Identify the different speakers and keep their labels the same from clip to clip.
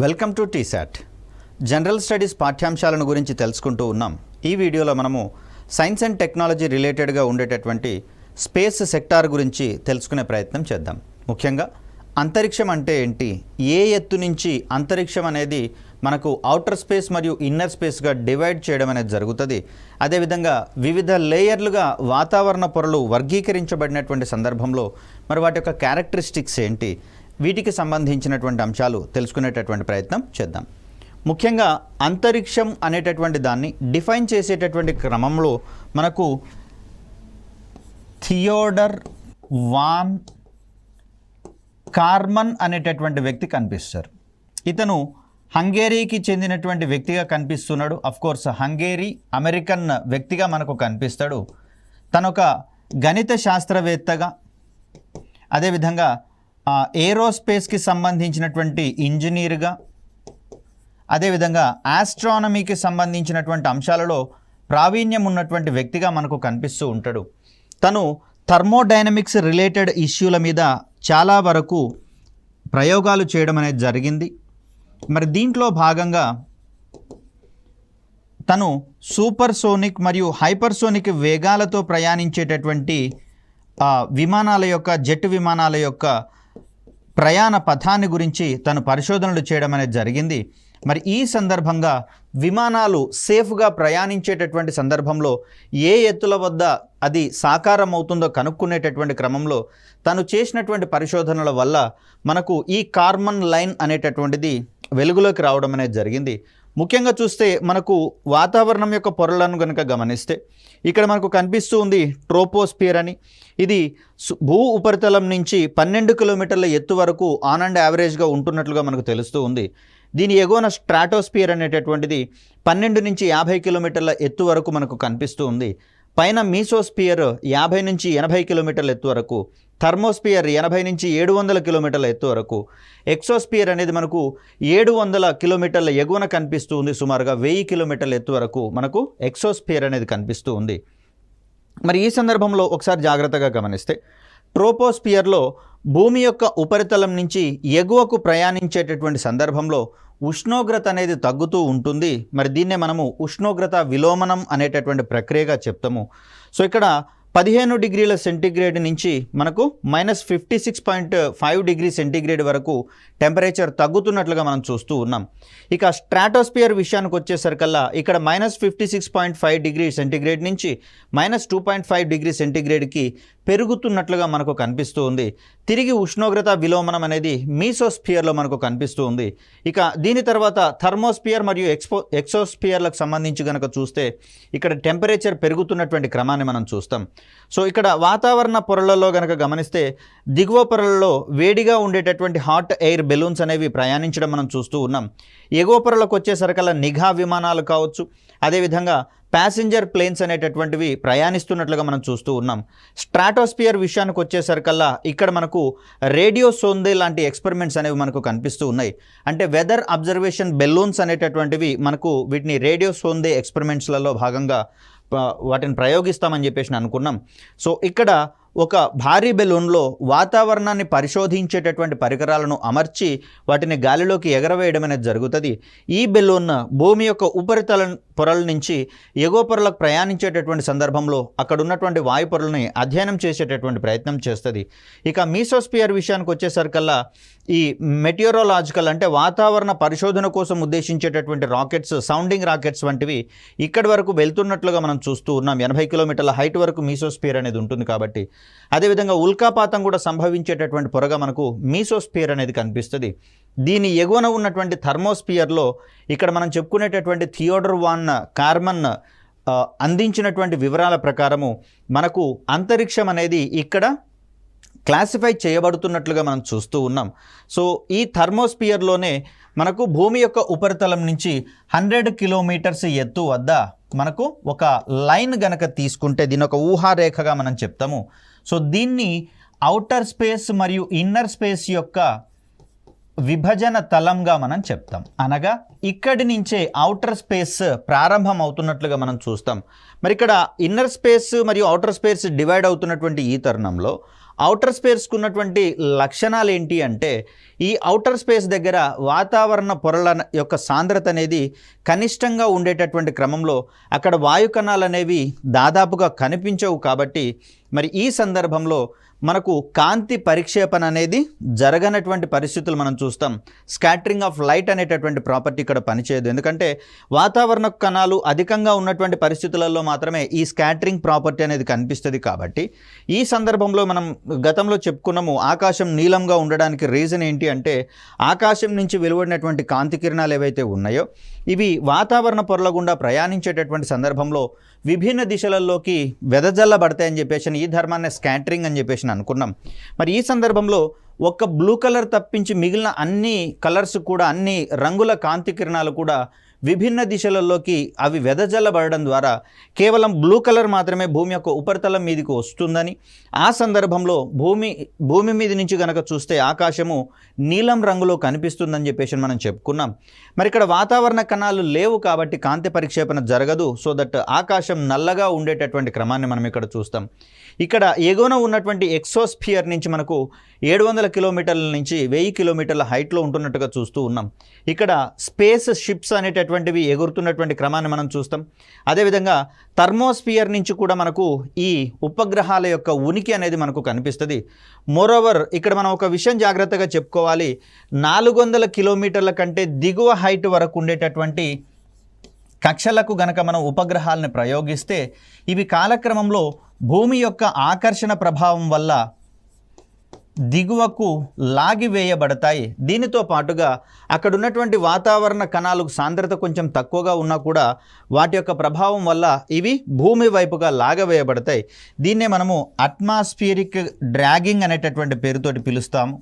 Speaker 1: Welcome to T-SAT. General studies పాఠ్యాంశాలను గురించి తెలుసుకుంటూ ఉన్నాం. ఈ వీడియోలో మనము సైన్స్ అండ్ టెక్నాలజీ రిలేటెడ్గా ఉండేటటువంటి స్పేస్ సెక్టార్ గురించి తెలుసుకునే ప్రయత్నం చేద్దాం. ముఖ్యంగా అంతరిక్షం అంటే ఏంటి, ఏ ఎత్తు నుంచి అంతరిక్షం అనేది మనకు ఔటర్ స్పేస్ మరియు ఇన్నర్ స్పేస్గా డివైడ్ చేయడం అనేది జరుగుతుంది. అదేవిధంగా వివిధ లేయర్లుగా వాతావరణ పొరలు వర్గీకరించబడినటువంటి సందర్భంలో మరి వాటి యొక్క క్యారెక్టరిస్టిక్స్ ఏంటి, వీటికి సంబంధించినటువంటి అంశాలు తెలుసుకునేటటువంటి ప్రయత్నం చేద్దాం. ముఖ్యంగా అంతరిక్షం అనేటటువంటి దాన్ని డిఫైన్ చేసేటటువంటి క్రమంలో మనకు థియోడర్ వాన్ కార్మన్ అనేటటువంటి వ్యక్తి కనిపిస్తారు. ఇతను హంగేరీకి చెందినటువంటి వ్యక్తిగా కనిపిస్తున్నాడు. అఫ్కోర్స్ హంగేరీ అమెరికన్ వ్యక్తిగా మనకు కనిపిస్తాడు. తను ఒక గణిత శాస్త్రవేత్తగా, అదేవిధంగా ఏరోస్పేస్కి సంబంధించినటువంటి ఇంజనీర్గా, అదేవిధంగా ఆస్ట్రానమీకి సంబంధించినటువంటి అంశాలలో ప్రావీణ్యం ఉన్నటువంటి వ్యక్తిగా మనకు కనిపిస్తూ ఉంటాడు. తను థర్మోడైనమిక్స్ రిలేటెడ్ ఇష్యూల మీద చాలా వరకు ప్రయోగాలు చేయడం అనేది జరిగింది. మరి దీంట్లో భాగంగా తను సూపర్సోనిక్ మరియు హైపర్సోనిక్ వేగాలతో ప్రయాణించేటటువంటి విమానాల యొక్క జెట్ విమానాల యొక్క ప్రయాణ పథాన్ని గురించి తను పరిశోధనలు చేయడం అనేది జరిగింది. మరి ఈ సందర్భంగా విమానాలు సేఫ్గా ప్రయాణించేటటువంటి సందర్భంలో ఏ ఎత్తుల వద్ద అది సాకారం అవుతుందో కనుక్కునేటటువంటి క్రమంలో తను చేసినటువంటి పరిశోధనల వల్ల మనకు ఈ కార్మన్ లైన్ అనేటటువంటిది వెలుగులోకి రావడం అనేది జరిగింది. ముఖ్యంగా చూస్తే మనకు వాతావరణం యొక్క పొరలను కనుక గమనిస్తే ఇక్కడ మనకు కనిపిస్తూ ఉంది ట్రోపోస్పియర్ అని. ఇది భూ ఉపరితలం నుంచి 12 కిలోమీటర్ల ఎత్తు వరకు ఆన్ అండ్ యావరేజ్గా ఉంటున్నట్లుగా మనకు తెలుస్తూ ఉంది. దీని ఎగువన స్ట్రాటోస్పియర్ అనేటటువంటిది 12 నుంచి 50 కిలోమీటర్ల ఎత్తు వరకు మనకు కనిపిస్తూ ఉంది. పైన మీసోస్పియర్ 50 నుంచి 80 కిలోమీటర్ల ఎత్తు వరకు, థర్మోస్పియర్ 80 నుంచి 700 కిలోమీటర్ల ఎత్తు వరకు, ఎక్సోస్పియర్ అనేది మనకు 700 కిలోమీటర్ల ఎగువన కనిపిస్తూ ఉంది. సుమారుగా 1000 కిలోమీటర్ల ఎత్తు వరకు మనకు ఎక్సోస్పియర్ అనేది కనిపిస్తూ ఉంది. మరి ఈ సందర్భంలో ఒకసారి జాగ్రత్తగా గమనిస్తే ట్రోపోస్పియర్లో భూమి యొక్క ఉపరితలం నుంచి ఎగువకు ప్రయాణించేటటువంటి సందర్భంలో ఉష్ణోగ్రత అనేది తగ్గుతూ ఉంటుంది. మరి దీన్నే మనము ఉష్ణోగ్రత విలోమనం అనేటటువంటి ప్రక్రియగా చెప్తాము. సో ఇక్కడ 15 డిగ్రీల సెంటీగ్రేడ్ నుంచి మనకు -56.5 డిగ్రీ సెంటీగ్రేడ్ వరకు టెంపరేచర్ తగ్గుతున్నట్లుగా మనం చూస్తూ ఉన్నాం. ఇక స్ట్రాటోస్పియర్ విషయానికి వచ్చేసరికల్లా ఇక్కడ -56.5 డిగ్రీ సెంటీగ్రేడ్ నుంచి -2.5 డిగ్రీ సెంటీగ్రేడ్కి పెరుగుతున్నట్లుగా మనకు కనిపిస్తూ ఉంది. తిరిగి ఉష్ణోగ్రత విలోమనం అనేది మీసోస్పియర్లో మనకు కనిపిస్తూ ఉంది. ఇక దీని తర్వాత థర్మోస్పియర్ మరియు ఎక్సోస్పియర్లకు సంబంధించి కనుక చూస్తే ఇక్కడ టెంపరేచర్ పెరుగుతున్నటువంటి క్రమాన్ని మనం చూస్తాం. సో ఇక్కడ వాతావరణ పొరలలో కనుక గమనిస్తే దిగువ పొరలలో వేడిగా ఉండేటటువంటి హాట్ ఎయిర్ బెలూన్స్ అనేవి ప్రయాణించడం మనం చూస్తూ ఉన్నాం. ఎగువ పొరలకు వచ్చేసరికల్లా నిఘా విమానాలు కావచ్చు, అదేవిధంగా ప్యాసింజర్ ప్లేన్స్ అనేటటువంటివి ప్రయాణిస్తున్నట్లుగా మనం చూస్తూ ఉన్నాం. స్ట్రాటోస్పియర్ విషయానికి వచ్చేసరికల్లా ఇక్కడ మనకు రేడియో సోందే లాంటి ఎక్స్పెరిమెంట్స్ అనేవి మనకు కనిపిస్తూ ఉన్నాయి. అంటే వెదర్ అబ్జర్వేషన్ బెలూన్స్ అనేటటువంటివి మనకు వీటిని రేడియో సోందే ఎక్స్పెరిమెంట్స్లలో భాగంగా వాటిని ప్రయోగిస్తామని చెప్పేసి అనుకున్నాం. సో ఇక్కడ ఒక భారీ బెలూన్లో వాతావరణాన్ని పరిశోధించేటటువంటి పరికరాలను అమర్చి వాటిని గాలిలోకి ఎగరవేయడం అనేది జరుగుతుంది. ఈ బెలూన్ భూమి యొక్క ఉపరితల పొరల నుంచి ఎగువ పొరలకు ప్రయాణించేటటువంటి సందర్భంలో అక్కడ ఉన్నటువంటి వాయు పొరలని అధ్యయనం చేసేటటువంటి ప్రయత్నం చేస్తుంది. ఇక మీసోస్పియర్ విషయానికి వచ్చేసరికల్లా ఈ మెటియోరలాజికల్ అంటే వాతావరణ పరిశోధన కోసం ఉద్దేశించేటటువంటి రాకెట్స్, సౌండింగ్ రాకెట్స్ వంటివి ఇక్కడి వరకు వెళ్తున్నట్లుగా మనం చూస్తూ ఉన్నాం. 80 కిలోమీటర్ల హైట్ వరకు మీసోస్పియర్ అనేది ఉంటుంది కాబట్టి. అదేవిధంగా ఉల్కాపాతం కూడా సంభవించేటటువంటి పొరగా మనకు మీసోస్పియర్ అనేది కనిపిస్తుంది. దీని ఎగువన ఉన్నటువంటి థర్మోస్పియర్లో ఇక్కడ మనం చెప్పుకునేటటువంటి థియోడర్ వాన్ కార్మన్ అందించినటువంటి వివరాల ప్రకారము మనకు అంతరిక్షం అనేది ఇక్కడ క్లాసిఫై చేయబడుతున్నట్లుగా మనం చూస్తూ ఉన్నాం. సో ఈ థర్మోస్పియర్లోనే మనకు భూమి యొక్క ఉపరితలం నుంచి 100 కిలోమీటర్స్ ఎత్తు వద్ద మనకు ఒక లైన్ గనక తీసుకుంటే దీని ఒక ఊహారేఖగా మనం చెప్తాము. సో దీన్ని ఔటర్ స్పేస్ మరియు ఇన్నర్ స్పేస్ యొక్క విభజన తలంగా మనం చెప్తాం. అనగా ఇక్కడి నుంచే ఔటర్ స్పేస్ ప్రారంభం అవుతున్నట్లుగా మనం చూస్తాం. మరి ఇక్కడ ఇన్నర్ స్పేస్ మరియు ఔటర్ స్పేస్ డివైడ్ అవుతున్నటువంటి ఈ తరుణంలో ఔటర్ స్పేస్కు ఉన్నటువంటి లక్షణాలు ఏంటి అంటే, ఈ ఔటర్ స్పేస్ దగ్గర వాతావరణ పొరల యొక్క సాంద్రత అనేది కనిష్టంగా ఉండేటటువంటి క్రమంలో అక్కడ వాయు కణాలు అనేవి దాదాపుగా కనిపించవు. కాబట్టి మరి ఈ సందర్భంలో మనకు కాంతి పరిక్షేపణ అనేది జరగనటువంటి పరిస్థితులు మనం చూస్తాం. స్కాటరింగ్ ఆఫ్ లైట్ అనేటటువంటి ప్రాపర్టీ ఇక్కడ పనిచేయదు. ఎందుకంటే వాతావరణ కణాలు అధికంగా ఉన్నటువంటి పరిస్థితులలో మాత్రమే ఈ స్కాటరింగ్ ప్రాపర్టీ అనేది కనిపిస్తుంది. కాబట్టి ఈ సందర్భంలో మనం గతంలో చెప్పుకున్నాము, ఆకాశం నీలంగా ఉండడానికి రీజన్ ఏంటి అంటే, ఆకాశం నుంచి వెలువడినటువంటి కాంతి కిరణాలు ఏవైతే ఉన్నాయో ఇవి వాతావరణ పొరల గుండా ప్రయాణించేటటువంటి సందర్భంలో విభిన్న దిశలలోకి వెదజల్లబడతాయని చెప్పేసి ఈ ధర్మాన్ని స్కాటరింగ్ అని చెప్పేసి అనుకున్నాం. మరి ఈ సందర్భంలో ఒక్క బ్లూ కలర్ తప్పించి మిగిలిన అన్ని కలర్స్ కూడా, అన్ని రంగుల కాంతి కిరణాలు కూడా విభిన్న దిశలలోకి అవి వెదజల్లబడడం ద్వారా కేవలం బ్లూ కలర్ మాత్రమే భూమి యొక్క ఉపరితలం మీదకి వస్తుందని, ఆ సందర్భంలో భూమి మీద నుంచి కనుక చూస్తే ఆకాశము నీలం రంగులో కనిపిస్తుందని చెప్పేసి మనం చెప్పుకున్నాం. మరి ఇక్కడ వాతావరణ కణాలు లేవు కాబట్టి కాంతి పరిక్షేపణ జరగదు. సో దట్ ఆకాశం నల్లగా ఉండేటటువంటి క్రమాన్ని మనం ఇక్కడ చూస్తాం. ఇక్కడ ఎగువన ఉన్నటువంటి ఎక్సోస్ఫియర్ నుంచి మనకు 700 కిలోమీటర్ల నుంచి 1000 కిలోమీటర్ల హైట్లో ఉంటున్నట్టుగా చూస్తూ ఉన్నాం. ఇక్కడ స్పేస్ షిప్స్ అనేటటువంటివి ఎగురుతున్నటువంటి క్రమాన్ని మనం చూస్తాం. అదేవిధంగా థర్మోస్ఫియర్ నుంచి కూడా మనకు ఈ ఉపగ్రహాల యొక్క ఉనికి అనేది మనకు కనిపిస్తుంది. మోరోవర్ ఇక్కడ మనం ఒక విషయం జాగ్రత్తగా చెప్పుకోవాలి, 400 కిలోమీటర్ల కంటే దిగువ హైట్ వరకు ఉండేటటువంటి కక్షలకు గనక మనం ఉపగ్రహాలను ప్రయోగిస్తే ఇవి కాలక్రమంలో భూమి యొక్క ఆకర్షణ ప్రభావం వల్ల దిగువకు లాగివేయబడతాయి. దీనితో పాటుగా అక్కడ ఉన్నటువంటి వాతావరణ కణాలకు సాంద్రత కొంచెం తక్కువగా ఉన్నా కూడా వాటి యొక్క ప్రభావం వల్ల ఇవి భూమి వైపుగా లాగవేయబడతాయి. దీన్నే మనము అట్మాస్ఫియరిక్ డ్రాగింగ్ అనేటటువంటి పేరుతోటి పిలుస్తాము.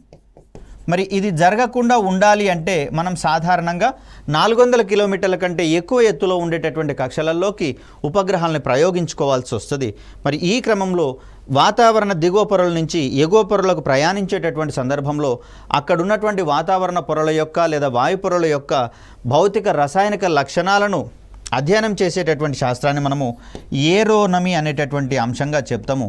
Speaker 1: మరి ఇది జరగకుండా ఉండాలి అంటే మనం సాధారణంగా 400 కిలోమీటర్ల కంటే ఎక్కువ ఎత్తులో ఉండేటటువంటి కక్షలలోకి ఉపగ్రహాలను ప్రయోగించుకోవాల్సి వస్తుంది. మరి ఈ క్రమంలో వాతావరణ దిగువ పొరల నుంచి ఎగువ పొరలకు ప్రయాణించేటటువంటి సందర్భంలో అక్కడ ఉన్నటువంటి వాతావరణ పొరల యొక్క లేదా వాయు పొరల యొక్క భౌతిక రసాయనిక లక్షణాలను అధ్యయనం చేసేటటువంటి శాస్త్రాన్ని మనము ఏరోనమీ అనేటటువంటి అంశంగా చెప్తాము.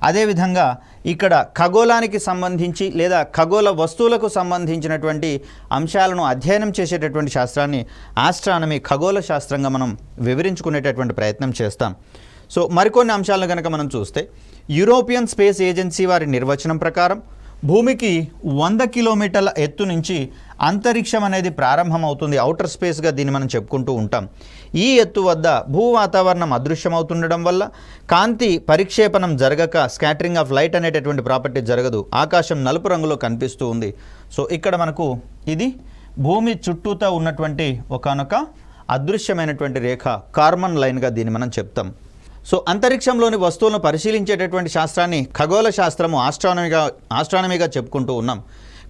Speaker 1: అదేవిధంగా ఇక్కడ ఖగోళానికి సంబంధించి లేదా ఖగోళ వస్తువులకు సంబంధించినటువంటి అంశాలను అధ్యయనం చేసేటటువంటి శాస్త్రాన్ని ఆస్ట్రానమీ, ఖగోళ శాస్త్రంగా మనం వివరించుకునేటటువంటి ప్రయత్నం చేస్తాం. సో మరికొన్ని అంశాలను కనుక మనం చూస్తే, యూరోపియన్ స్పేస్ ఏజెన్సీ వారి నిర్వచనం ప్రకారం భూమికి 100 కిలోమీటర్ల ఎత్తు నుంచి అంతరిక్షం అనేది ప్రారంభమవుతుంది. ఔటర్ స్పేస్గా దీన్ని మనం చెప్పుకుంటూ ఉంటాం. ఈ ఎత్తు వద్ద భూ వాతావరణం అదృశ్యమవుతుండడం వల్ల కాంతి పరిక్షేపణం జరగక స్కాటరింగ్ ఆఫ్ లైట్ అనేటటువంటి ప్రాపర్టీ జరగదు. ఆకాశం నలుపు రంగులో కనిపిస్తూ ఉంది. సో ఇక్కడ మనకు ఇది భూమి చుట్టూతా ఉన్నటువంటి ఒకానొక అదృశ్యమైనటువంటి రేఖ, కార్బన్ లైన్గా దీన్ని మనం చెప్తాం. సో అంతరిక్షంలోని వస్తువులను పరిశీలించేటటువంటి శాస్త్రాన్ని ఖగోళ శాస్త్రము, ఆస్ట్రానమీగా చెప్పుకుంటూ ఉన్నాం.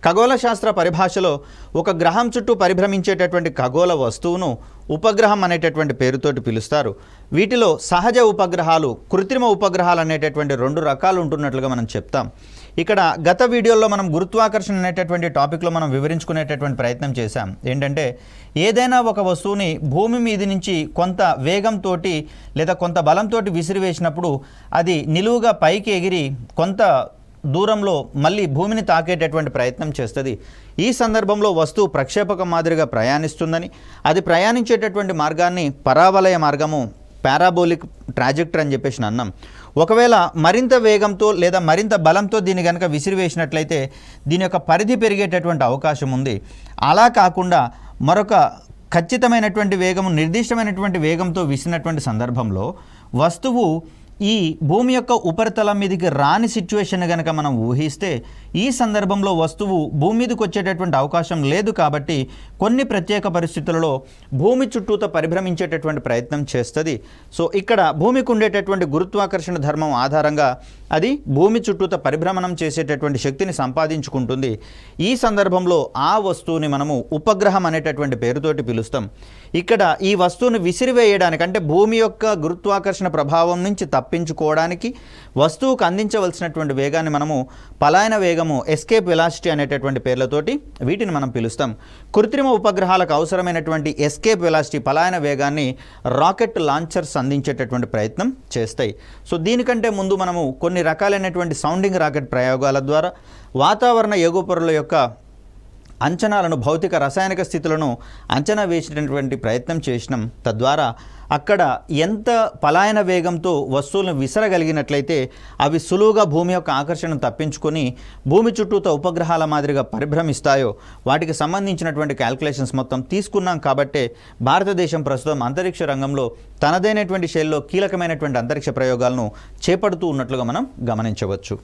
Speaker 1: ఖగోళ శాస్త్ర పరిభాషలో ఒక గ్రహం చుట్టూ పరిభ్రమించేటటువంటి ఖగోళ వస్తువును ఉపగ్రహం అనేటటువంటి పేరుతోటి పిలుస్తారు. వీటిలో సహజ ఉపగ్రహాలు, కృత్రిమ ఉపగ్రహాలు అనేటటువంటి 2 రకాలు ఉంటున్నట్లుగా మనం చెప్తాం. ఇక్కడ గత వీడియోలో మనం గురుత్వాకర్షణ అనేటటువంటి టాపిక్లో మనం వివరించుకునేటటువంటి ప్రయత్నం చేశాం. ఏంటంటే ఏదైనా ఒక వస్తువుని భూమి మీద నుంచి కొంత వేగంతో లేదా కొంత బలంతో విసిరివేసినప్పుడు అది నిలువుగా పైకి ఎగిరి కొంత దూరంలో మళ్ళీ భూమిని తాకేటటువంటి ప్రయత్నం చేస్తుంది. ఈ సందర్భంలో వస్తువు ప్రక్షేపక మాదిరిగా ప్రయాణిస్తుందని, అది ప్రయాణించేటటువంటి మార్గాన్ని పరావలయ మార్గము, పారాబోలిక్ ట్రాజెక్టరీ అని చెప్పేసి అన్నాం. ఒకవేళ మరింత వేగంతో లేదా మరింత బలంతో దీన్ని కనుక విసిరివేసినట్లయితే దీని యొక్క పరిధి పెరిగేటటువంటి అవకాశం ఉంది. అలా కాకుండా మరొక ఖచ్చితమైనటువంటి వేగము, నిర్దిష్టమైనటువంటి వేగంతో విసిరినటువంటి సందర్భంలో వస్తువు ఈ భూమి యొక్క ఉపరితలం మీదకి రాని సిచ్యువేషన్ కనుక మనం ఊహిస్తే ఈ సందర్భంలో వస్తువు భూమి మీదకి వచ్చేటటువంటి అవకాశం లేదు. కాబట్టి కొన్ని ప్రత్యేక పరిస్థితులలో భూమి చుట్టూతో పరిభ్రమించేటటువంటి ప్రయత్నం చేస్తుంది. సో ఇక్కడ భూమికి ఉండేటటువంటి గురుత్వాకర్షణ ధర్మం ఆధారంగా అది భూమి చుట్టూతో పరిభ్రమణం చేసేటటువంటి శక్తిని సంపాదించుకుంటుంది. ఈ సందర్భంలో ఆ వస్తువుని మనము ఉపగ్రహం అనేటటువంటి పేరుతోటి పిలుస్తాం. ఇక్కడ ఈ వస్తువును విసిరివేయడానికి, అంటే భూమి యొక్క గురుత్వాకర్షణ ప్రభావం నుంచి తప్పించుకోవడానికి వస్తువుకు అందించవలసినటువంటి వేగాన్ని మనము పలాయన వేగము, ఎస్కేప్ వెలాసిటీ అనేటటువంటి పేర్లతోటి వీటిని మనం పిలుస్తాం. కృత్రిమ ఉపగ్రహాలకు అవసరమైనటువంటి ఎస్కేప్ వెలాసిటీ, పలాయన వేగాన్ని రాకెట్ లాంచర్స్ అందించేటటువంటి ప్రయత్నం చేస్తాయి. సో దీనికంటే ముందు మనము కొన్ని రకాలైనటువంటి సౌండింగ్ రాకెట్ ప్రయోగాల ద్వారా వాతావరణ ఎగుపొరల యొక్క అంచనాలను, భౌతిక రసాయనిక స్థితులను అంచనా వేసేటటువంటి ప్రయత్నం చేసినాం. తద్వారా అక్కడ ఎంత పలాయన వేగంతో వస్తువులను విసరగలిగినట్లయితే అవి సులువుగా భూమి యొక్క ఆకర్షణను తప్పించుకొని భూమి చుట్టూతో ఉపగ్రహాల మాదిరిగా పరిభ్రమిస్తాయో వాటికి సంబంధించినటువంటి క్యాల్కులేషన్స్ మొత్తం తీసుకున్నాం. కాబట్టే భారతదేశం ప్రస్తుతం అంతరిక్ష రంగంలో తనదైనటువంటి శైలిలో కీలకమైనటువంటి అంతరిక్ష ప్రయోగాలను చేపడుతూ ఉన్నట్లుగా మనం గమనించవచ్చు.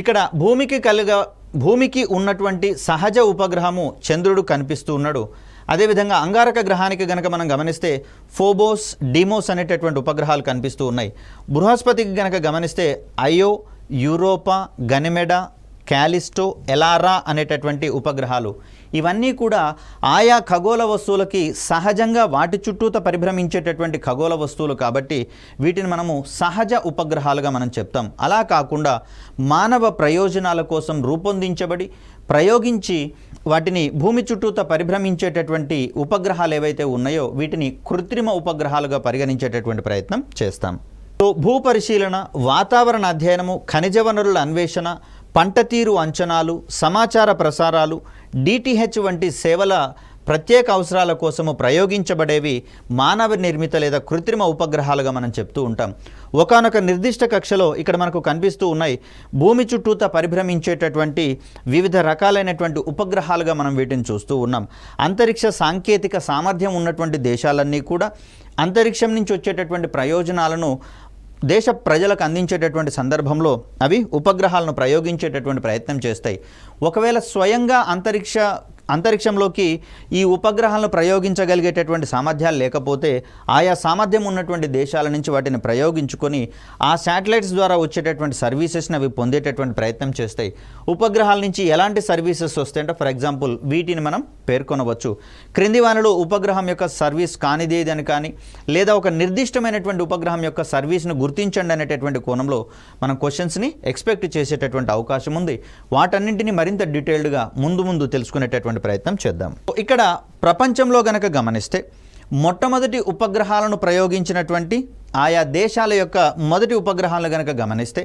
Speaker 1: ఇక్కడ భూమికి ఉన్నటువంటి సహజ ఉపగ్రహము చంద్రుడు కనిపిస్తూ ఉన్నాడు. అదేవిధంగా అంగారక గ్రహానికి గనక మనం గమనిస్తే ఫోబోస్, డీమోస్ అనేటటువంటి ఉపగ్రహాలు కనిపిస్తూ ఉన్నాయి. బృహస్పతికి గనక గమనిస్తే అయో, యూరోపా, గనిమెడా, క్యాలిస్టో, ఎలారా అనేటటువంటి ఉపగ్రహాలు, ఇవన్నీ కూడా ఆయా ఖగోళ వస్తువులకి సహజంగా వాటి చుట్టూత పరిభ్రమించేటటువంటి ఖగోళ వస్తువులు కాబట్టి వీటిని మనము సహజ ఉపగ్రహాలుగా మనం చెప్తాం. అలా కాకుండా మానవ ప్రయోజనాల కోసం రూపొందించబడి ప్రయోగించి వాటిని భూమి చుట్టూత పరిభ్రమించేటటువంటి ఉపగ్రహాలు ఏవైతే ఉన్నాయో వీటిని కృత్రిమ ఉపగ్రహాలుగా పరిగణించేటటువంటి ప్రయత్నం చేస్తాం. సో భూ పరిశీలన, వాతావరణ అధ్యయనము, ఖనిజ వనరుల అన్వేషణ, పంట తీరు అంచనాలు, సమాచార ప్రసారాలు, డిటిహెచ్ వంటి సేవల ప్రత్యేక అవసరాల కోసము ప్రయోగించబడేవి మానవ నిర్మిత లేదా కృత్రిమ ఉపగ్రహాలుగా మనం చెప్తూ ఉంటాం. ఒకానొక నిర్దిష్ట కక్షలో ఇక్కడ మనకు కనిపిస్తూ ఉన్నాయి భూమి చుట్టూత పరిభ్రమించేటటువంటి వివిధ రకాలైనటువంటి ఉపగ్రహాలుగా మనం వీటిని చూస్తూ ఉన్నాం. అంతరిక్ష సాంకేతిక సామర్థ్యం ఉన్నటువంటి దేశాలన్నీ కూడా అంతరిక్షం నుంచి వచ్చేటటువంటి ప్రయోజనాలను దేశ ప్రజలకు అందించేటటువంటి సందర్భంలో అవి ఉపగ్రహాలను ప్రయోగించేటటువంటి ప్రయత్నం చేస్తాయి. ఒకవేళ స్వయంగా అంతరిక్షంలోకి ఈ ఉపగ్రహాలను ప్రయోగించగలిగేటటువంటి సామర్థ్యాలు లేకపోతే ఆయా సామర్థ్యం ఉన్నటువంటి దేశాల నుంచి వాటిని ప్రయోగించుకొని ఆ శాటిలైట్స్ ద్వారా వచ్చేటటువంటి సర్వీసెస్ని అవి పొందేటటువంటి ప్రయత్నం చేస్తాయి. ఉపగ్రహాల నుంచి ఎలాంటి సర్వీసెస్ వస్తాయంటే ఫర్ ఎగ్జాంపుల్ వీటిని మనం పేర్కొనవచ్చు. క్రింది వానిలో ఉపగ్రహం యొక్క సర్వీస్ కానిదేదని కానీ లేదా ఒక నిర్దిష్టమైనటువంటి ఉపగ్రహం యొక్క సర్వీస్ను గుర్తించండి అనేటటువంటి కోణంలో మనం క్వశ్చన్స్ని ఎక్స్పెక్ట్ చేసేటటువంటి అవకాశం ఉంది. వాటన్నింటినీ మరింత డీటెయిల్డ్గా ముందు తెలుసుకునేటటువంటి ప్రయత్నం చేద్దాం. ఇక్కడ ప్రపంచంలో గనక గమనిస్తే మొట్టమొదటి ఉపగ్రహాలను ప్రయోగించినటువంటి ఆయా దేశాల యొక్క మొదటి ఉపగ్రహాలను గనక గమనిస్తే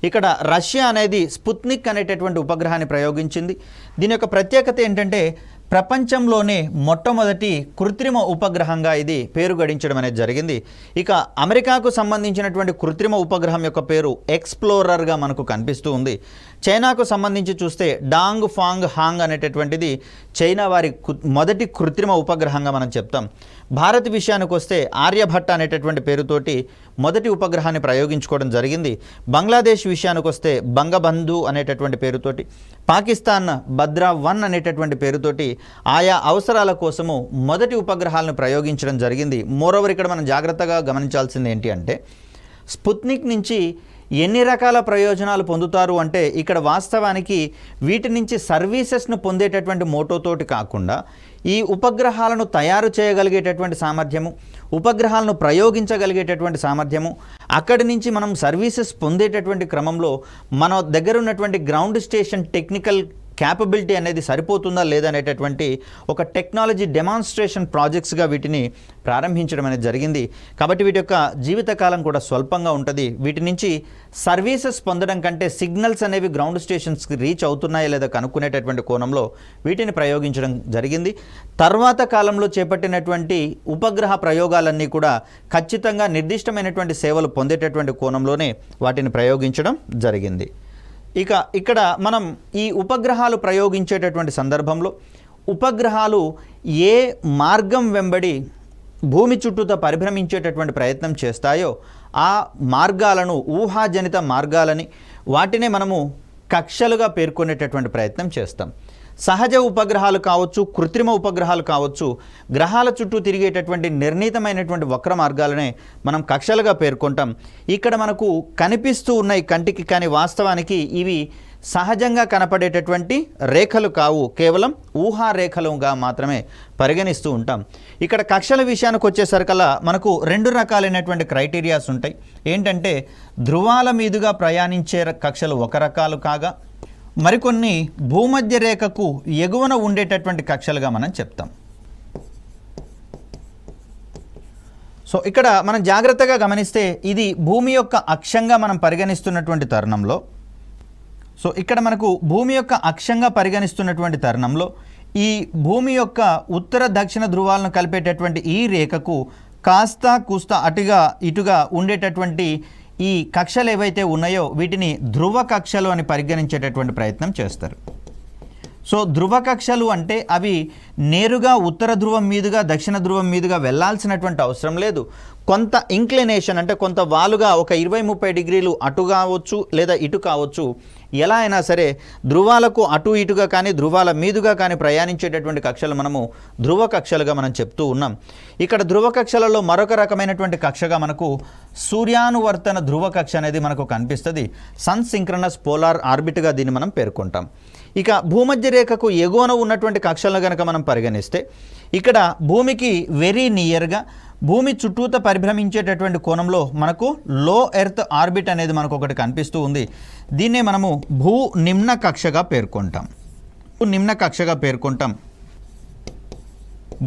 Speaker 1: ఇక్కడ రష్యా అనేది స్పుత్నిక్ అనేటటువంటి ఉపగ్రహాన్ని ప్రయోగించింది. దీని యొక్క ప్రత్యేకత ఏంటంటే ప్రపంచంలోనే మొట్టమొదటి కృత్రిమ ఉపగ్రహంగా ఇది పేరు గడించడం అనేది జరిగింది. ఇక అమెరికాకు సంబంధించినటువంటి కృత్రిమ ఉపగ్రహం యొక్క పేరు ఎక్స్ప్లోరర్గా మనకు కనిపిస్తూ ఉంది. చైనాకు సంబంధించి చూస్తే డాంగ్ ఫాంగ్ హాంగ్ అనేటటువంటిది చైనా వారి మొదటి కృత్రిమ ఉపగ్రహంగా మనం చెప్తాం. భారత్ విషయానికి వస్తే ఆర్యభట్ట అనేటటువంటి పేరుతోటి మొదటి ఉపగ్రహాన్ని ప్రయోగించుకోవడం జరిగింది. బంగ్లాదేశ్ విషయానికి వస్తే బంగబంధు అనేటటువంటి పేరుతోటి, పాకిస్తాన్ భద్రా-1 అనేటటువంటి పేరుతోటి ఆయా అవసరాల కోసము మొదటి ఉపగ్రహాలను ప్రయోగించడం జరిగింది. మోరోవర్ ఇక్కడ మనం జాగ్రత్తగా గమనించాల్సింది ఏంటి అంటే స్పుత్నిక్ నుంచి ఎన్ని రకాల ప్రయోజనాలు పొందుతారు అంటే ఇక్కడ వాస్తవానికి వీటి నుంచి సర్వీసెస్ను పొందేటటువంటి మోటోతోటి కాకుండా ఈ ఉపగ్రహాలను తయారు చేయగలిగేటటువంటి సామర్థ్యము, ఉపగ్రహాలను ప్రయోగించగలిగేటటువంటి సామర్థ్యము, అక్కడి నుంచి మనం సర్వీసెస్ పొందేటటువంటి క్రమంలో మన దగ్గర ఉన్నటువంటి గ్రౌండ్ స్టేషన్ టెక్నికల్ క్యాపబిలిటీ అనేది సరిపోతుందా లేదా అనేటటువంటి ఒక టెక్నాలజీ డెమాన్స్ట్రేషన్ ప్రాజెక్ట్స్గా వీటిని ప్రారంభించడం అనేది జరిగింది. కాబట్టి వీటి యొక్క జీవితకాలం కూడా స్వల్పంగా ఉంటుంది. వీటి నుంచి సర్వీసెస్ పొందడం కంటే సిగ్నల్స్ అనేవి గ్రౌండ్ స్టేషన్స్కి రీచ్ అవుతున్నాయా లేదా కనుక్కునేటటువంటి కోణంలో వీటిని ప్రయోగించడం జరిగింది. తర్వాత కాలంలో చేపట్టినటువంటి ఉపగ్రహ ప్రయోగాలన్నీ కూడా ఖచ్చితంగా నిర్దిష్టమైనటువంటి సేవలు పొందేటటువంటి కోణంలోనే వాటిని ప్రయోగించడం జరిగింది. ఇక ఇక్కడ మనం ఈ ఉపగ్రహాలు ప్రయోగించేటటువంటి సందర్భంలో ఉపగ్రహాలు ఏ మార్గం వెంబడి భూమి చుట్టూతో పరిభ్రమించేటటువంటి ప్రయత్నం చేస్తాయో ఆ మార్గాలను, ఊహాజనిత మార్గాలని, వాటినే మనము కక్షలుగా పేర్కొనేటటువంటి ప్రయత్నం చేస్తాం. సహజ ఉపగ్రహాలు కావచ్చు, కృత్రిమ ఉపగ్రహాలు కావచ్చు, గ్రహాల చుట్టూ తిరిగేటటువంటి నిర్ణీతమైనటువంటి వక్ర మార్గాలనే మనం కక్షలుగా పేర్కొంటాం. ఇక్కడ మనకు కనిపిస్తూ ఉన్నాయి కంటికి, కానీ వాస్తవానికి ఇవి సహజంగా కనపడేటటువంటి రేఖలు కావు, కేవలం ఊహా రేఖలుగా మాత్రమే పరిగణిస్తూ ఉంటాం. ఇక్కడ కక్షల విషయానికి వచ్చేసరికల్లా మనకు 2 రకాలైనటువంటి క్రైటీరియాస్ ఉంటాయి. ఏంటంటే ధ్రువాల మీదుగా ప్రయాణించే కక్షలు ఒక రకాలు కాగా, మరికొన్ని భూమధ్య రేఖకు ఎగువన ఉండేటటువంటి కక్షలుగా మనం చెప్తాం. సో ఇక్కడ మనం జాగ్రత్తగా గమనిస్తే ఇది భూమి యొక్క అక్షంగా మనం పరిగణిస్తున్నటువంటి తరుణంలో, సో ఇక్కడ మనకు భూమి యొక్క అక్షంగా పరిగణిస్తున్నటువంటి తరుణంలో ఈ భూమి యొక్క ఉత్తర దక్షిణ ధ్రువాలను కలిపేటటువంటి ఈ రేఖకు కాస్త కూస్త ఇటుగా ఉండేటటువంటి ఈ కక్షలు ఏవైతే ఉన్నాయో వీటిని ధ్రువ కక్షలు అని పరిగణించేటటువంటి ప్రయత్నం చేస్తారు. సో ధ్రువ కక్షలు అంటే అవి నేరుగా ఉత్తర ధ్రువం మీదుగా దక్షిణ ధ్రువం మీదుగా వెళ్ళాల్సినటువంటి అవసరం లేదు. కొంత ఇంక్లినేషన్ అంటే కొంత వాలుగా ఒక 20-30 డిగ్రీలు అటు కావచ్చు లేదా ఇటు కావచ్చు, ఎలా అయినా సరే ధ్రువాలకు అటు ఇటుగా కానీ ధ్రువాల మీదుగా కానీ ప్రయాణించేటటువంటి కక్షలు మనము ధ్రువ కక్షలుగా మనం చెప్తూ ఉన్నాం. ఇక్కడ ధ్రువ కక్షలలో మరొక రకమైనటువంటి కక్షగా మనకు సూర్యానువర్తన ధ్రువ కక్ష అనేది మనకు కనిపిస్తుంది. సన్ సింక్రనస్ పోలార్ ఆర్బిట్గా దీన్ని మనం పేర్కొంటాం. ఇక భూమధ్య రేఖకు ఎగువన ఉన్నటువంటి కక్షలను కనుక మనం పరిగణిస్తే ఇక్కడ భూమికి వెరీ నియర్గా భూమి చుట్టూత పరిభ్రమించేటటువంటి కోణంలో మనకు లో ఎర్త్ ఆర్బిట్ అనేది మనకు ఒకటి కనిపిస్తూ ఉంది. దీన్నే మనము భూ నిమ్న కక్షగా పేర్కొంటాం.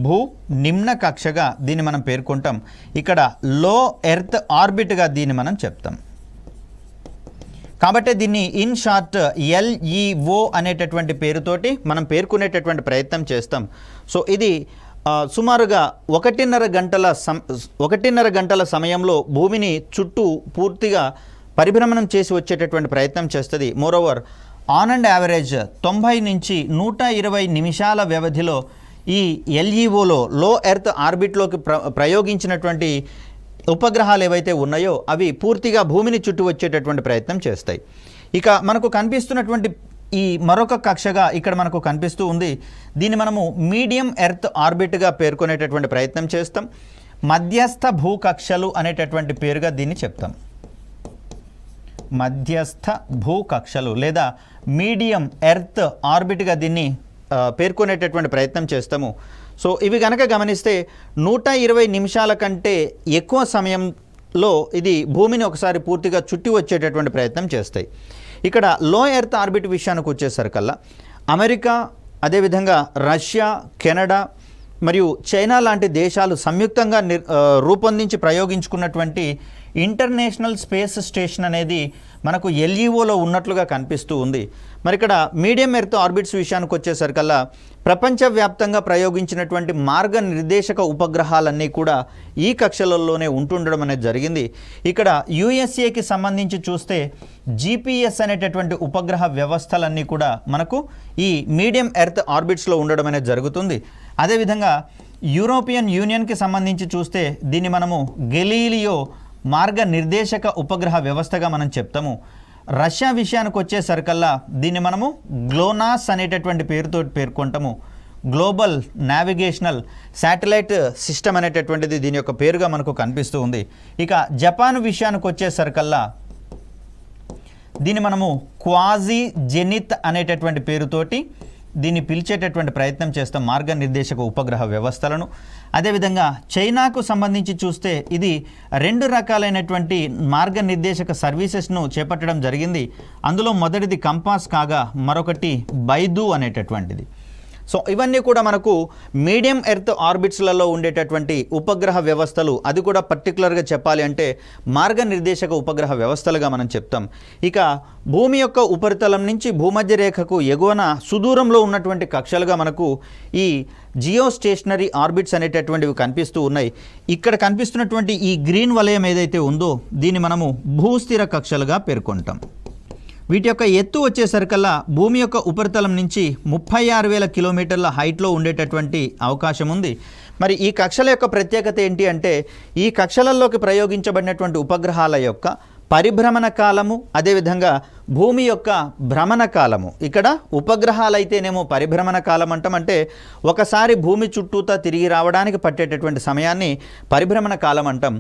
Speaker 1: భూ నిమ్న కక్షగా దీన్ని మనం పేర్కొంటాం. ఇక్కడ లో ఎర్త్ ఆర్బిట్గా దీన్ని మనం చెప్తాం. కాబట్టి దీన్ని ఇన్ షార్ట్ LEO అనేటటువంటి పేరుతోటి మనం పేర్కొనేటటువంటి ప్రయత్నం చేస్తాం. సో ఇది సుమారుగా 1.5 గంటల సమయంలో భూమిని చుట్టూ పూర్తిగా పరిభ్రమణం చేసి వచ్చేటటువంటి ప్రయత్నం చేస్తుంది. మోరోవర్ ఆన్ అండ్ యావరేజ్ 90 నుంచి 120 నిమిషాల వ్యవధిలో ఈ LEOలో లో ఎర్త్ ఆర్బిట్లోకి ప్రయోగించినటువంటి ఉపగ్రహాలు ఏవైతే ఉన్నాయో అవి పూర్తిగా భూమిని చుట్టూ వచ్చేటటువంటి ప్రయత్నం చేస్తాయి. ఇక మనకు కనిపిస్తున్నటువంటి ఈ మరొక కక్షగా ఇక్కడ మనకు కనిపిస్తూ ఉంది. దీన్ని మనము మీడియం ఎర్త్ ఆర్బిట్గా పేర్కొనేటటువంటి ప్రయత్నం చేస్తాం. మధ్యస్థ భూకక్షలు అనేటటువంటి పేరుగా దీన్ని చెప్తాం. మధ్యస్థ భూకక్షలు లేదా మీడియం ఎర్త్ ఆర్బిట్గా దీన్ని పేర్కొనేటటువంటి ప్రయత్నం చేస్తాము. సో ఇవి కనుక గమనిస్తే 120 నిమిషాల కంటే ఎక్కువ సమయంలో ఇది భూమిని ఒకసారి పూర్తిగా చుట్టి వచ్చేటటువంటి ప్రయత్నం చేస్తాయి. ఇక్కడ లో ఎర్త్ ఆర్బిట్ విషయానికి వచ్చేసరికల్లా అమెరికా, అదేవిధంగా రష్యా, కెనడా మరియు చైనా లాంటి దేశాలు సంయుక్తంగా రూపొందించి ప్రయోగించుకున్నటువంటి ఇంటర్నేషనల్ స్పేస్ స్టేషన్ అనేది మనకు LEOలో ఉన్నట్లుగా కనిపిస్తూ ఉంది. మరి ఇక్కడ మీడియం ఎర్త్ ఆర్బిట్స్ విషయానికి వచ్చేసరికల్లా ప్రపంచవ్యాప్తంగా ప్రయోగించినటువంటి మార్గనిర్దేశక ఉపగ్రహాలన్నీ కూడా ఈ కక్షలలోనే ఉంటుండడం అనేది జరిగింది. ఇక్కడ USAకి సంబంధించి చూస్తే GPS అనేటటువంటి ఉపగ్రహ వ్యవస్థలన్నీ కూడా మనకు ఈ మీడియం ఎర్త్ ఆర్బిట్స్లో ఉండడం అనేది జరుగుతుంది. అదేవిధంగా యూరోపియన్ యూనియన్కి సంబంధించి చూస్తే దీన్ని మనము గెలీలియో మార్గనిర్దేశక ఉపగ్రహ వ్యవస్థగా మనం చెప్తాము. రష్యా విషయానికి వచ్చేసరికల్లా దీన్ని మనము గ్లోనాస్ అనేటటువంటి పేరుతో పేర్కొంటాము. గ్లోబల్ నావిగేషనల్ శాటిలైట్ సిస్టమ్ అనేటటువంటిది దీని యొక్క పేరుగా మనకు కనిపిస్తూ ఉంది. ఇక జపాన్ విషయానికి వచ్చేసరికల్లా దీన్ని మనము క్వాజీ జెనిత్ అనేటటువంటి పేరుతోటి దీన్ని పిలిచేటటువంటి ప్రయత్నం చేస్తాం, మార్గనిర్దేశక ఉపగ్రహ వ్యవస్థలను. అదేవిధంగా చైనాకు సంబంధించి చూస్తే ఇది 2 రకాలైనటువంటి మార్గనిర్దేశక సర్వీసెస్ను చేపట్టడం జరిగింది. అందులో మొదటిది కంపాస్ కాగా మరొకటి బైదు అనేటటువంటిది. సో ఇవన్నీ కూడా మనకు మీడియం ఎర్త్ ఆర్బిట్స్లలో ఉండేటటువంటి ఉపగ్రహ వ్యవస్థలు. అది కూడా పర్టికులర్గా చెప్పాలి అంటే మార్గనిర్దేశక ఉపగ్రహ వ్యవస్థలుగా మనం చెప్తాం. ఇక భూమి యొక్క ఉపరితలం నుంచి భూమధ్య రేఖకు ఎగువన సుదూరంలో ఉన్నటువంటి కక్షలుగా మనకు ఈ జియో స్టేషనరీ ఆర్బిట్స్ అనేటటువంటివి కనిపిస్తూ ఉన్నాయి. ఇక్కడ కనిపిస్తున్నటువంటి ఈ గ్రీన్ వలయం ఏదైతే ఉందో దీన్ని మనము భూస్థిర కక్షలుగా పేర్కొంటాం. వీటి యొక్క ఎత్తు వచ్చేసరికల్లా భూమి యొక్క ఉపరితలం నుంచి 36,000 కిలోమీటర్ల హైట్లో ఉండేటటువంటి అవకాశం ఉంది. మరి ఈ కక్షల యొక్క ప్రత్యేకత ఏంటి అంటే ఈ కక్షలలోకి ప్రయోగించబడినటువంటి ఉపగ్రహాల యొక్క పరిభ్రమణ కాలము, అదేవిధంగా భూమి యొక్క భ్రమణ కాలము. ఇక్కడ ఉపగ్రహాలు అయితేనేమో పరిభ్రమణ కాలం అంటాం, అంటే ఒకసారి భూమి చుట్టూతా తిరిగి రావడానికి పట్టేటటువంటి సమయాన్ని పరిభ్రమణ కాలం అంటాం.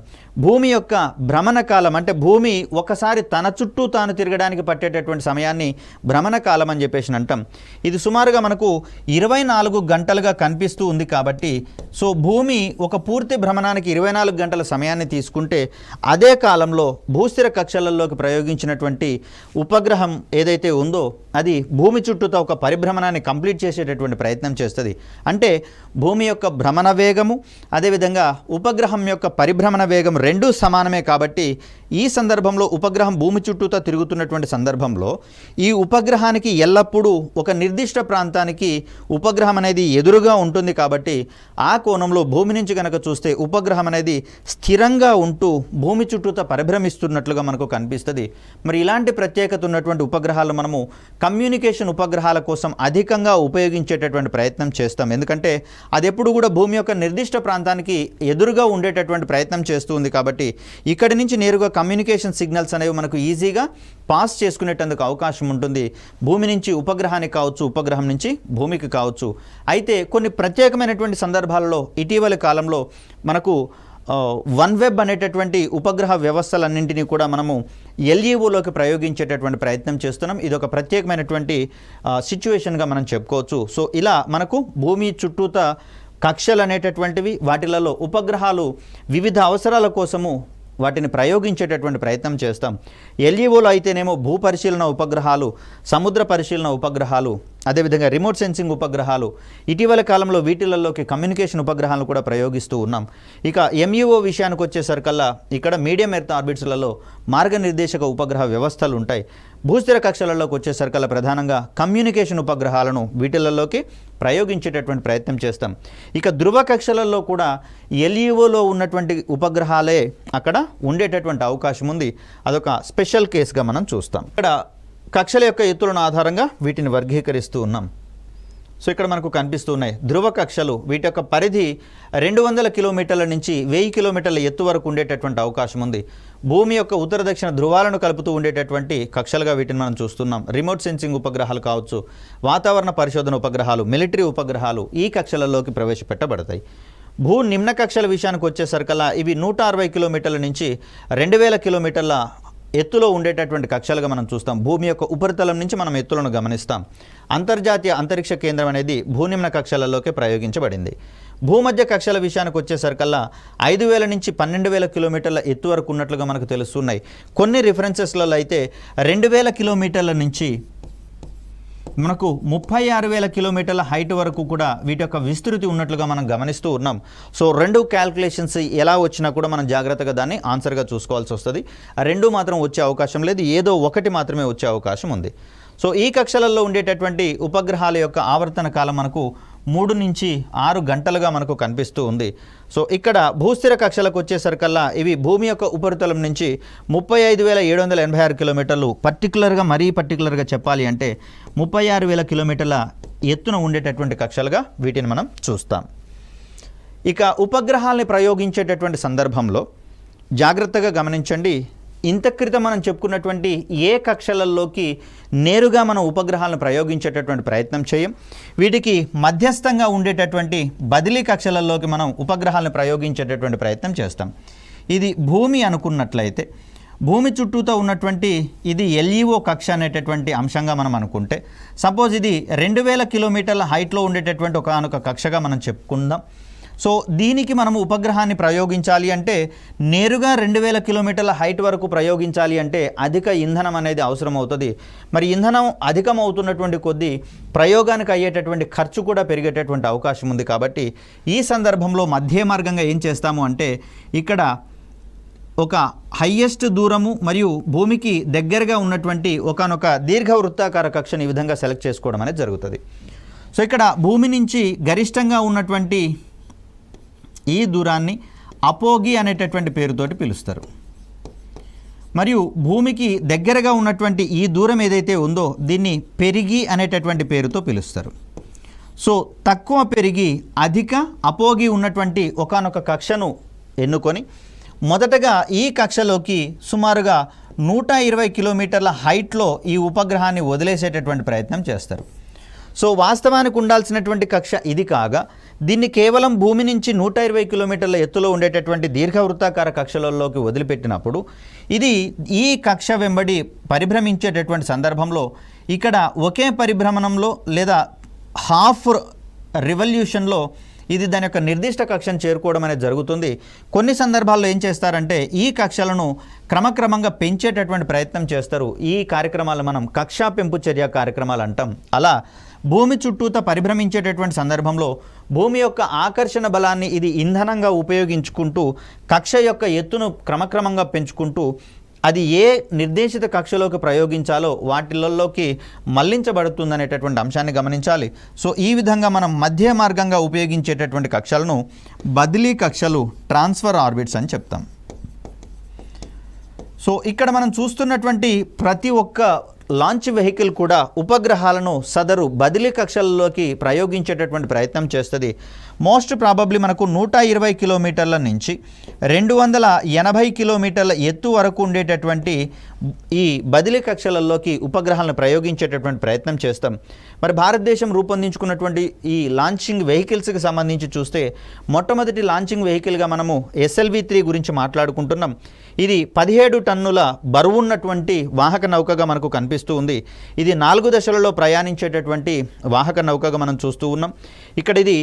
Speaker 1: భూమి యొక్క భ్రమణ కాలం అంటే భూమి ఒకసారి తన చుట్టూ తాను తిరగడానికి పట్టేటటువంటి సమయాన్ని భ్రమణ కాలం అని చెప్పేసి అంటాం. ఇది సుమారుగా మనకు 24 గంటలుగా కనిపిస్తూ ఉంది కాబట్టి సో భూమి ఒక పూర్తి భ్రమణానికి 24 గంటల సమయాన్ని తీసుకుంటే అదే కాలంలో భూస్థిర కక్షలలోకి ప్రయోగించినటువంటి ఉపగ్రహం ఏదైతే ఉందో అది భూమి చుట్టూతో ఒక పరిభ్రమణాన్ని కంప్లీట్ చేసేటటువంటి ప్రయత్నం చేస్తుంది. అంటే భూమి యొక్క భ్రమణ వేగము అదేవిధంగా ఉపగ్రహం యొక్క పరిభ్రమణ వేగం రెండూ సమానమే. కాబట్టి ఈ సందర్భంలో ఉపగ్రహం భూమి చుట్టూతో తిరుగుతున్నటువంటి సందర్భంలో ఈ ఉపగ్రహానికి ఎల్లప్పుడూ ఒక నిర్దిష్ట ప్రాంతానికి ఉపగ్రహం అనేది ఎదురుగా ఉంటుంది. కాబట్టి ఆ కోణంలో భూమి నుంచి కనుక చూస్తే ఉపగ్రహం అనేది స్థిరంగా ఉంటూ భూమి చుట్టూతో పరిభ్రమిస్తున్నట్లుగా మనకు కనిపిస్తుంది. మరి ఇలాంటి ప్రత్యేకత ఉన్నటువంటి ఉపగ్రహాలు మనము కమ్యూనికేషన్ ఉపగ్రహాల కోసం అధికంగా ఉపయోగించేటటువంటి ప్రయత్నం చేస్తాం. ఎందుకంటే అది ఎప్పుడు కూడా భూమి యొక్క నిర్దిష్ట ప్రాంతానికి ఎదురుగా ఉండేటటువంటి ప్రయత్నం చేస్తుంది. కాబట్టి ఇక్కడి నుంచి నేరుగా కమ్యూనికేషన్ సిగ్నల్స్ అనేవి మనకు ఈజీగా పాస్ చేసుకునేటందుకు అవకాశం ఉంటుంది. భూమి నుంచి ఉపగ్రహానికి కావచ్చు, ఉపగ్రహం నుంచి భూమికి కావచ్చు. అయితే కొన్ని ప్రత్యేకమైనటువంటి సందర్భాలలో ఇటీవలి కాలంలో మనకు వన్ వెబ్ అనేటటువంటి ఉపగ్రహ వ్యవస్థలన్నింటినీ కూడా మనము ఎల్ఈఓలోకి ప్రయోగించేటటువంటి ప్రయత్నం చేస్తున్నాం. ఇది ఒక ప్రత్యేకమైనటువంటి సిచ్యువేషన్గా మనం చెప్పుకోవచ్చు. సో ఇలా మనకు భూమి చుట్టూత కక్షలు అనేటటువంటివి వాటిలలో ఉపగ్రహాలు వివిధ అవసరాల కోసము వాటిని ప్రయోగించేటటువంటి ప్రయత్నం చేస్తాం. ఎల్ఈఓలో అయితేనేమో భూ పరిశీలన ఉపగ్రహాలు, సముద్ర పరిశీలన ఉపగ్రహాలు, అదేవిధంగా రిమోట్ సెన్సింగ్ ఉపగ్రహాలు, ఇటీవల కాలంలో వీటిలలోకి కమ్యూనికేషన్ ఉపగ్రహాలను కూడా ప్రయోగిస్తూ ఉన్నాం. ఇక ఎంఈఓ విషయానికి వచ్చేసరికల్లా ఇక్కడ మీడియం ఎర్త్ ఆర్బిట్స్లలో మార్గనిర్దేశక ఉపగ్రహ వ్యవస్థలు ఉంటాయి. భూస్థిర కక్షలలోకి వచ్చేసరికల్లా ప్రధానంగా కమ్యూనికేషన్ ఉపగ్రహాలను వీటిలలోకి ప్రయోగించేటటువంటి ప్రయత్నం చేస్తాం. ఇక ధృవ కక్షలలో కూడా ఎల్ఈఓలో ఉన్నటువంటి ఉపగ్రహాలే అక్కడ ఉండేటటువంటి అవకాశం ఉంది. అదొక స్పెషల్ కేసుగా మనం చూస్తాం. ఇక్కడ కక్షల యొక్క ఎత్తులను ఆధారంగా వీటిని వర్గీకరిస్తూ ఉన్నాం. సో ఇక్కడ మనకు కనిపిస్తూ ఉన్నాయి ధృవ కక్షలు. వీటి యొక్క పరిధి 200 కిలోమీటర్ల నుంచి 1000 కిలోమీటర్ల ఎత్తు వరకు ఉండేటటువంటి అవకాశం ఉంది. భూమి యొక్క ఉత్తర దక్షిణ ధృవాలను కలుపుతూ ఉండేటటువంటి కక్షలుగా వీటిని మనం చూస్తున్నాం. రిమోట్ సెన్సింగ్ ఉపగ్రహాలు కావచ్చు, వాతావరణ పరిశోధన ఉపగ్రహాలు, మిలిటరీ ఉపగ్రహాలు ఈ కక్షలలోకి ప్రవేశపెట్టబడతాయి. భూ నిమ్న కక్షల విషయానికి వచ్చేసరికల్లా ఇవి 160 కిలోమీటర్ల నుంచి 2000 కిలోమీటర్ల ఎత్తులో ఉండేటటువంటి కక్షలుగా మనం చూస్తాం. భూమి యొక్క ఉపరితలం నుంచి మనం ఎత్తులను గమనిస్తాం. అంతర్జాతీయ అంతరిక్ష కేంద్రం అనేది భూనిమ్న కక్షలలోకి ప్రయోగించబడింది. భూమధ్య కక్షల విషయానికి వచ్చేసరికల్లా 5000 నుంచి 12000 కిలోమీటర్ల ఎత్తు వరకు ఉన్నట్లుగా మనకు తెలుస్తున్నాయి. కొన్ని రిఫరెన్సెస్లలో అయితే 2000 కిలోమీటర్ల నుంచి మనకు 36,000 కిలోమీటర్ల హైట్ వరకు కూడా వీటి యొక్క విస్తృతి ఉన్నట్లుగా మనం గమనిస్తూ ఉన్నాం. సో రెండు క్యాల్కులేషన్స్ ఎలా వచ్చినా కూడా మనం జాగ్రత్తగా దాన్ని ఆన్సర్గా చూసుకోవాల్సి వస్తుంది. రెండు మాత్రం వచ్చే అవకాశం లేదు, ఏదో ఒకటి మాత్రమే వచ్చే అవకాశం ఉంది. సో ఈ కక్షలలో ఉండేటటువంటి ఉపగ్రహాల యొక్క ఆవర్తన కాలం మనకు 3 నుంచి 6 గంటలుగా మనకు కనిపిస్తూ ఉంది. సో ఇక్కడ భూస్థిర కక్షలకు వచ్చేసరికల్లా ఇవి భూమి యొక్క ఉపరితలం నుంచి 35,786 కిలోమీటర్లు, మరీ పర్టికులర్గా చెప్పాలి అంటే 36,000 కిలోమీటర్ల ఎత్తున ఉండేటటువంటి కక్షలుగా వీటిని మనం చూస్తాం. ఇక ఉపగ్రహాలని ప్రయోగించేటటువంటి సందర్భంలో జాగ్రత్తగా గమనించండి. ఇంత క్రితం మనం చెప్పుకున్నటువంటి ఏ కక్షలలోకి నేరుగా మనం ఉపగ్రహాలను ప్రయోగించేటటువంటి ప్రయత్నం చేయం. వీటికి మధ్యస్థంగా ఉండేటటువంటి బదిలీ కక్షలలోకి మనం ఉపగ్రహాలను ప్రయోగించేటటువంటి ప్రయత్నం చేస్తాం. ఇది భూమి అనుకున్నట్లయితే భూమి చుట్టూతో ఉన్నటువంటి ఇది ఎల్ఈఓ కక్ష అనేటటువంటి అంశంగా మనం అనుకుంటే, సపోజ్ ఇది 2000 కిలోమీటర్ల హైట్లో ఉండేటటువంటి ఒకనొక కక్షగా మనం చెప్పుకుందాం. సో దీనికి మనము ఉపగ్రహాన్ని ప్రయోగించాలి అంటే నేరుగా 2000 కిలోమీటర్ల హైట్ వరకు ప్రయోగించాలి అంటే అధిక ఇంధనం అనేది అవసరం అవుతుంది. మరి ఇంధనం అధికం అవుతున్నటువంటి కొద్దీ ప్రయోగానికి అయ్యేటటువంటి ఖర్చు కూడా పెరిగేటటువంటి అవకాశం ఉంది. కాబట్టి ఈ సందర్భంలో మధ్య మార్గంగా ఏం చేస్తాము అంటే ఇక్కడ ఒక హైయెస్ట్ దూరము మరియు భూమికి దగ్గరగా ఉన్నటువంటి ఒకనొక దీర్ఘవృత్తాకార కక్షను ఈ విధంగా సెలెక్ట్ చేసుకోవడం అనేది జరుగుతుంది. సో ఇక్కడ భూమి నుంచి గరిష్టంగా ఉన్నటువంటి ఈ దూరాన్ని అపోగి అనేటటువంటి పేరుతోటి పిలుస్తారు. మరియు భూమికి దగ్గరగా ఉన్నటువంటి ఈ దూరం ఏదైతే ఉందో దీన్ని పెరిగి అనేటటువంటి పేరుతో పిలుస్తారు. సో తక్కువ పెరిగి అధిక అపోగి ఉన్నటువంటి ఒకనొక కక్షను ఎన్నుకొని మొదటగా ఈ కక్షలోకి సుమారుగా 120 కిలోమీటర్ల హైట్లో ఈ ఉపగ్రహాన్ని వదిలేసేటటువంటి ప్రయత్నం చేస్తారు. సో వాస్తవానికి ఉండాల్సినటువంటి కక్ష ఇది కాగా దీన్ని కేవలం భూమి నుంచి 120 కిలోమీటర్ల ఎత్తులో ఉండేటటువంటి దీర్ఘవృత్తాకార కక్షలలోకి వదిలిపెట్టినప్పుడు ఇది ఈ కక్ష వెంబడి పరిభ్రమించేటటువంటి సందర్భంలో ఇక్కడ ఒకే పరిభ్రమణంలో లేదా హాఫ్ రివల్యూషన్లో ఇది దాని యొక్క నిర్దిష్ట కక్షను చేరుకోవడం అనేది జరుగుతుంది. కొన్ని సందర్భాల్లో ఏం చేస్తారంటే ఈ కక్షలను క్రమక్రమంగా పెంచేటటువంటి ప్రయత్నం చేస్తారు. ఈ కార్యక్రమాలు మనం కక్షా పెంపు చర్య కార్యక్రమాలు అంటాం. అలా భూమి చుట్టూత పరిభ్రమించేటటువంటి సందర్భంలో భూమి యొక్క ఆకర్షణ బలాన్ని ఇది ఇంధనంగా ఉపయోగించుకుంటూ కక్ష యొక్క ఎత్తును క్రమక్రమంగా పెంచుకుంటూ అది ఏ నిర్దేశిత కక్షలోకి ప్రయోగించాలో వాటిలలోకి మళ్లించబడుతుందనేటటువంటి అంశాన్ని గమనించాలి. సో ఈ విధంగా మనం మధ్య మార్గంగా ఉపయోగించేటటువంటి కక్షలను బదిలీ కక్షలు, ట్రాన్స్ఫర్ ఆర్బిట్స్ అని చెప్తాం. సో ఇక్కడ మనం చూస్తున్నటువంటి ప్రతి ఒక్క లాంచ్ వెహికల్ కూడా ఉపగ్రహాలను సదరు బదిలీ కక్షలలోకి ప్రయోగించేటటువంటి ప్రయత్నం చేస్తుంది. మోస్ట్ ప్రాబబ్లీ మనకు 120 కిలోమీటర్ల నుంచి 280 కిలోమీటర్ల ఎత్తు వరకు ఉండేటటువంటి ఈ బదిలీ కక్షలలోకి ఉపగ్రహాలను ప్రయోగించేటటువంటి ప్రయత్నం చేస్తాం. మరి భారతదేశం రూపొందించుకున్నటువంటి ఈ లాంచింగ్ వెహికల్స్కి సంబంధించి చూస్తే మొట్టమొదటి లాంచింగ్ వెహికల్గా మనము SLV-3 గురించి మాట్లాడుకుంటున్నాం. ఇది 17 టన్నుల బరువున్నటువంటి వాహక నౌకగా మనకు కనిపిస్తూ ఉంది. ఇది 4 దశలలో ప్రయాణించేటటువంటి వాహక నౌకగా మనం చూస్తూ ఉన్నాం. ఇక్కడ ఇది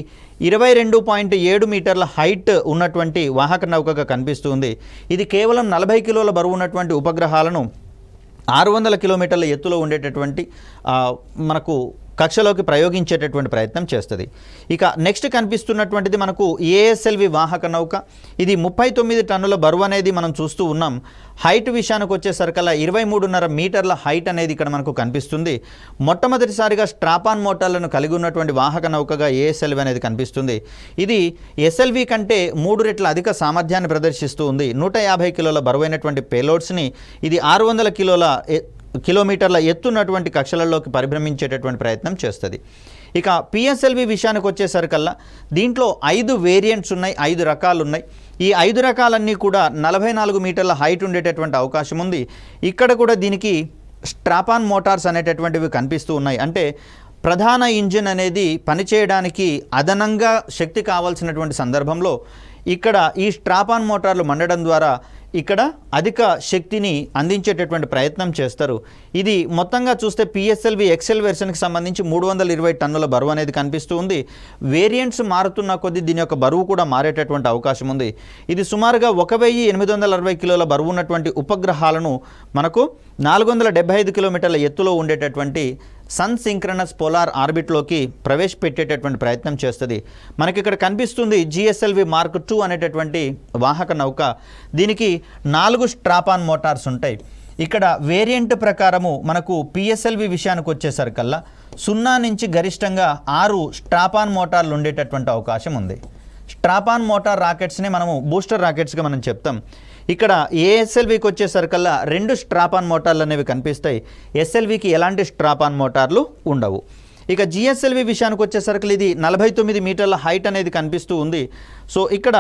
Speaker 1: 22.7 మీటర్ల హైట్ ఉన్నటువంటి వాహక నౌకగా కనిపిస్తుంది. ఇది కేవలం 40 కిలోల బరువు ఉన్నటువంటి ఉపగ్రహాలను 600 కిలోమీటర్ల ఎత్తులో ఉండేటటువంటి మనకు కక్షలోకి ప్రయోగించేటటువంటి ప్రయత్నం చేస్తుంది. ఇక నెక్స్ట్ కనిపిస్తున్నటువంటిది మనకు ASLV వాహక నౌక. ఇది 39 టన్నుల బరువు అనేది మనం చూస్తూ ఉన్నాం. హైట్ విషయానికి వచ్చేసరికల్లా 23.5 మీటర్ల హైట్ అనేది ఇక్కడ మనకు కనిపిస్తుంది. మొట్టమొదటిసారిగా స్ట్రాపాన్ మోటార్లను కలిగి ఉన్నటువంటి వాహక నౌకగా ASLV అనేది కనిపిస్తుంది. ఇది SLV కంటే 3 రెట్ల అధిక సామర్థ్యాన్ని ప్రదర్శిస్తూ ఉంది. 150 కిలోల బరువైనటువంటి పేలోడ్స్ని ఇది 600 కిలోమీటర్ల ఎత్తున్నటువంటి కక్షలలోకి పరిభ్రమించేటటువంటి ప్రయత్నం చేస్తుంది. ఇక PSLV విషయానికి వచ్చేసరికల్లా దీంట్లో 5 వేరియంట్స్ ఉన్నాయి, 5 రకాలు ఉన్నాయి. ఈ 5 రకాలన్నీ కూడా 44 మీటర్ల హైట్ ఉండేటటువంటి అవకాశం ఉంది. ఇక్కడ కూడా దీనికి స్ట్రాపాన్ మోటార్స్ అనేటటువంటివి కనిపిస్తూ ఉన్నాయి. అంటే ప్రధాన ఇంజిన్ అనేది పనిచేయడానికి అదనంగా శక్తి కావాల్సినటువంటి సందర్భంలో ఇక్కడ ఈ స్ట్రాపాన్ మోటార్లు మండడం ద్వారా ఇక్కడ అధిక శక్తిని అందించేటటువంటి ప్రయత్నం చేస్తారు. ఇది మొత్తంగా చూస్తే PSLV XL వెర్షన్కి సంబంధించి 320 టన్నుల బరువు అనేది కనిపిస్తూ ఉంది. వేరియంట్స్ మారుతున్న కొద్దీ దీని యొక్క బరువు కూడా మారేటటువంటి అవకాశం ఉంది. ఇది సుమారుగా 1860 కిలోల బరువు ఉన్నటువంటి ఉపగ్రహాలను మనకు 475 కిలోమీటర్ల ఎత్తులో ఉండేటటువంటి సన్ సింక్రనస్ పోలార్ ఆర్బిట్లోకి ప్రవేశపెట్టేటటువంటి ప్రయత్నం చేస్తుంది. మనకి ఇక్కడ కనిపిస్తుంది GSLV Mark II అనేటటువంటి వాహక నౌక. దీనికి 4 స్ట్రాపాన్ మోటార్స్ ఉంటాయి. ఇక్కడ వేరియంట్ ప్రకారము మనకు PSLV విషయానికి వచ్చేసరికల్లా 0 నుంచి గరిష్టంగా 6 స్ట్రాపాన్ మోటార్లు ఉండేటటువంటి అవకాశం ఉంది. స్ట్రాపాన్ మోటార్ రాకెట్స్ని మనము బూస్టర్ రాకెట్స్గా మనం చెప్తాం. ఇక్కడ ASLVకి వచ్చేసరికల్లా 2 స్ట్రాపాన్ మోటార్లు అనేవి కనిపిస్తాయి. SLVకి ఎలాంటి స్ట్రాపాన్ మోటార్లు ఉండవు. ఇక GSLV విషయానికి వచ్చేసరికి ఇది 49 మీటర్ల హైట్ అనేది కనిపిస్తూ ఉంది. సో ఇక్కడ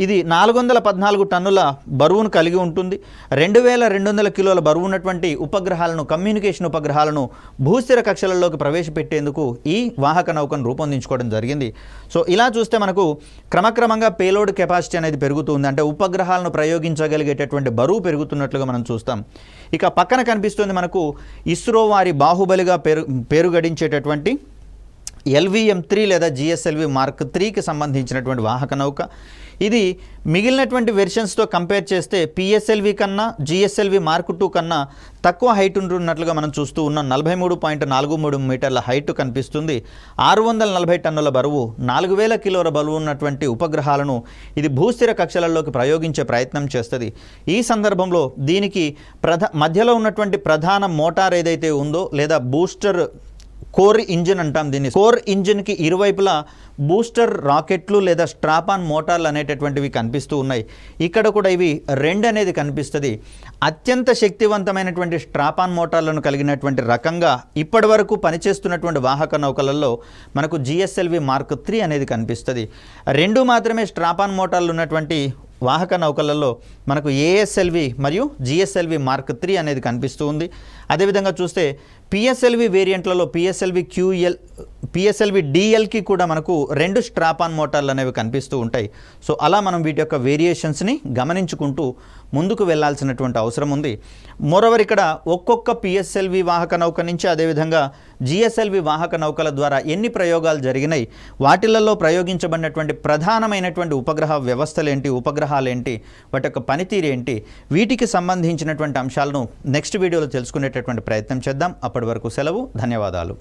Speaker 1: ఇది 414 టన్నుల బరువును కలిగి ఉంటుంది. 2200 కిలోల బరువు ఉన్నటువంటి ఉపగ్రహాలను, కమ్యూనికేషన్ ఉపగ్రహాలను భూస్థిర కక్షలలోకి ప్రవేశపెట్టేందుకు ఈ వాహక నౌకను రూపొందించుకోవడం జరిగింది. సో ఇలా చూస్తే మనకు క్రమక్రమంగా పేలోడ్ కెపాసిటీ అనేది పెరుగుతుంది. అంటే ఉపగ్రహాలను ప్రయోగించగలిగేటటువంటి బరువు పెరుగుతున్నట్లుగా మనం చూస్తాం. ఇక పక్కన కనిపిస్తుంది మనకు ఇస్రో వారి బాహుబలిగా పేరు గడించేటటువంటి LVM-3 లేదా GSLV Mark IIIకి సంబంధించినటువంటి వాహక నౌక. ఇది మిగిలినటువంటి వెర్షన్స్తో కంపేర్ చేస్తే PSLV కన్నా GSLV Mark II కన్నా తక్కువ హైట్ ఉంటున్నట్లుగా మనం చూస్తూ ఉన్నాం. 43.43 మీటర్ల హైట్ కనిపిస్తుంది. 640 టన్నుల బరువు, 4000 కిలోల బరువు ఉన్నటువంటి ఉపగ్రహాలను ఇది భూస్థిర కక్షలలోకి ప్రయోగించే ప్రయత్నం చేస్తుంది. ఈ సందర్భంలో దీనికి మధ్యలో ఉన్నటువంటి ప్రధాన మోటార్ ఏదైతే ఉందో లేదా బూస్టర్ కోర్ ఇంజిన్ అంటాం దీన్ని. కోర్ ఇంజిన్కి ఇరువైపులా బూస్టర్ రాకెట్లు లేదా స్ట్రాపాన్ మోటార్లు అనేటటువంటివి కనిపిస్తూ ఉన్నాయి. ఇక్కడ కూడా ఇవి 2 అనేది కనిపిస్తుంది. అత్యంత శక్తివంతమైనటువంటి స్ట్రాపాన్ మోటార్లను కలిగినటువంటి రకంగా ఇప్పటి వరకు పనిచేస్తున్నటువంటి వాహక నౌకలలో మనకు GSLV Mark III అనేది కనిపిస్తుంది. 2 మాత్రమే స్ట్రాపాన్ మోటార్లు ఉన్నటువంటి వాహక నౌకలలో మనకు ఏఎస్ఎల్వి మరియు జిఎస్ఎల్వి మార్క్ 3 అనేది కనిపిస్తూ ఉంది. అదేవిధంగా చూస్తే పిఎస్ఎల్వి వేరియంట్లలో పిఎస్ఎల్వి డిఎల్కి కూడా మనకు 2 స్ట్రాప్ ఆన్ మోటార్లు అనేవి కనిపిస్తూ ఉంటాయి. సో అలా మనం వీటి యొక్క వేరియేషన్స్ని గమనించుకుంటూ ముందుకు వెళ్ళాల్సినటువంటి అవసరం ఉంది. మోరోవర్ ఇక్కడ ఒక్కొక్క పిఎస్ఎల్వి వాహక నౌక నుంచి అదేవిధంగా జిఎస్ఎల్వి వాహక నౌకల ద్వారా ఎన్ని ప్రయోగాలు జరిగినాయి, వాటిలలో ప్రయోగించబడినటువంటి ప్రధానమైనటువంటి ఉపగ్రహ వ్యవస్థలు ఏంటి, ఉపగ్రహాలు ఏంటి, వాటి యొక్క పనితీరు ఏంటి, వీటికి సంబంధించినటువంటి అంశాలను నెక్స్ట్ వీడియోలో తెలుసుకునేటటువంటి ప్రయత్నం చేద్దాం. అప్పటి వరకు సెలవు. ధన్యవాదాలు.